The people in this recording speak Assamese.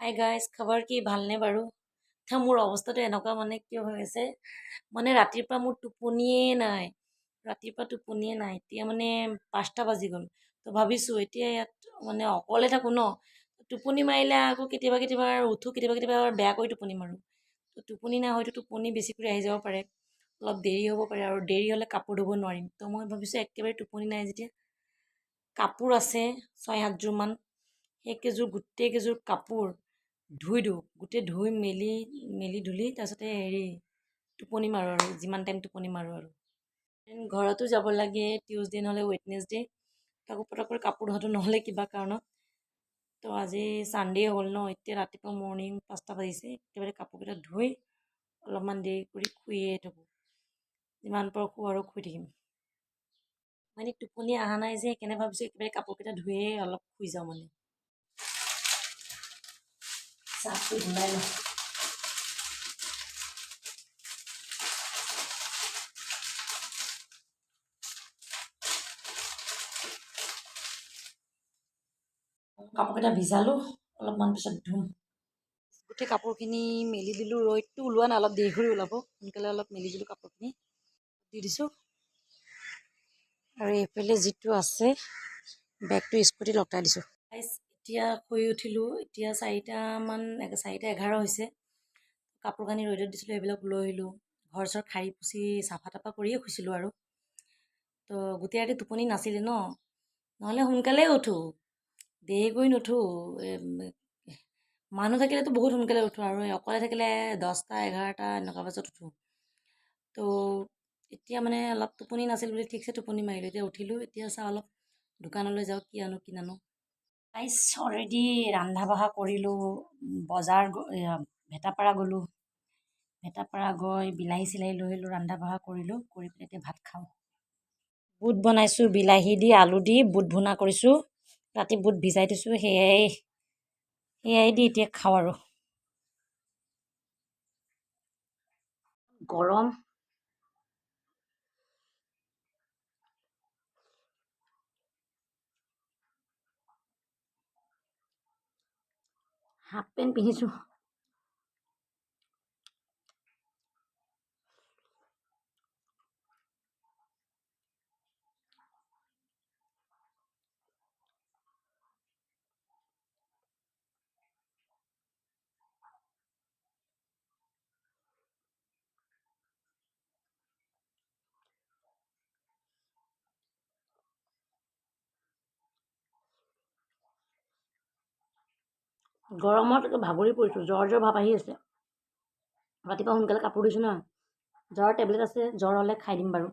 হাই গাইজ, খবৰ কি ভালনে বাৰু? মোৰ অৱস্থাটো এনেকুৱা কিয় হৈ আছে, ৰাতিপুৱা মোৰ টোপনিয়ে নাই। ৰাতিপুৱা টোপনিয়ে নাই। এতিয়া 5টা বাজি গ'ল। তো ভাবিছোঁ এতিয়া ইয়াত অকলে থাকোঁ ন, টোপনি মাৰিলে আকৌ কেতিয়াবা কেতিয়াবা উঠো, কেতিয়াবা কেতিয়াবা বেয়া কৰি টোপনি মাৰোঁ। তো টোপনি নাই, হয়তো টোপনি বেছি কৰি আহি যাব পাৰে, অলপ দেৰি হ'ব পাৰে, আৰু দেৰি হ'লে কাপোৰ ধুব নোৱাৰিম। তো মই ভাবিছোঁ একেবাৰে টোপনি নাই যেতিয়া, কাপোৰ আছে 6-7যোৰমান, সেইকেইযোৰ গোটেইকেইযোৰ কাপোৰ ধুই দিওঁ, গোটেই ধুই মেলি ধুলি তাৰপিছতে টোপনি মাৰোঁ, আৰু যিমান টাইম টোপনি মাৰোঁ আৰু ঘৰতো যাব লাগে টিউজডে নহ'লে ৱেডনেছডে, তাকো পটককৈ কাপোৰ ধোৱাটো নহ'লে কিবা কাৰণত। তো আজি ছানডে হ'ল ন, এতিয়া ৰাতিপুৱা মৰ্ণিং 5টা বাজিছে, একেবাৰে কাপোৰকেইটা ধুই অলপমান দেৰি কৰি শুইয়ে থাকোঁ। যিমান পাৰোঁ শুওঁ আৰু শুই থাকিম। টোপনি অহা নাই যে, সেইকাৰণে ভাবিছোঁ একেবাৰে কাপোৰকেইটা ধুয়ে অলপ শুই যাওঁ চাহটো বনাই লওঁ। কাপোৰকেইটা ভিজালোঁ, অলপমান পিছত ধুম। গোটেই কাপোৰখিনি মেলি দিলোঁ, ৰ'দটো ওলোৱা নাই, অলপ দেৰি কৰি ওলাব, সোনকালে অলপ মেলি দিলোঁ কাপোৰখিনি, দি দিছোঁ। আৰু এইফালে যিটো আছে বেগটো স্কুটিত লগাই দিছোঁ। এতিয়া শুই উঠিলোঁ, এতিয়া 4:11 হৈছে। কাপোৰ কানি ৰ'দত দিছিলোঁ, সেইবিলাক লৈ আহিলোঁ। ঘৰ চৰ সাৰি পুচি চাফা তাফা কৰিয়ে শুইছিলোঁ আৰু। তো গোটেই ৰাতি টোপনি নাছিলে ন, নহ'লে সোনকালেই উঠোঁ, দেৰি কৰি নুঠোঁ। মানুহ থাকিলেতো বহুত সোনকালে উঠোঁ, আৰু অকলে থাকিলে 10টা 11টা এনেকুৱা বজাত উঠোঁ। তো এতিয়া অলপ টোপনি নাছিল বুলি ঠিকছে টোপনি মাৰিলোঁ। এতিয়া উঠিলোঁ, এতিয়া চাওঁ অলপ দোকানলৈ যাওঁ, কি আনো কি নানো। অলৰেডি ৰন্ধা বঢ়া কৰিলোঁ, বজাৰ ভেটাপাৰা গ'লোঁ, ভেটাপাৰা গৈ বিলাহী চিলাহী লৈ আহিলোঁ, ৰন্ধা বঢ়া কৰিলোঁ, কৰি পেলাই এতিয়া ভাত খাওঁ। বুট বনাইছোঁ, বিলাহী দি আলু দি বুট ভুনা কৰিছোঁ, ৰাতি বুট ভিজাই থৈছোঁ, সেয়াই দি এতিয়া খাওঁ আৰু। গৰম, হাফ পেণ্ট পিন্ধিছোঁ। গৰমত ভাগৰি পৰিছোঁ, জ্বৰ ভাৱ আহি আছে। ৰাতিপুৱা সোনকালে কাপোৰ ধুইছোঁ ন, জ্বৰৰ টেবলেট আছে, জ্বৰ হ'লে খাই দিম বাৰু।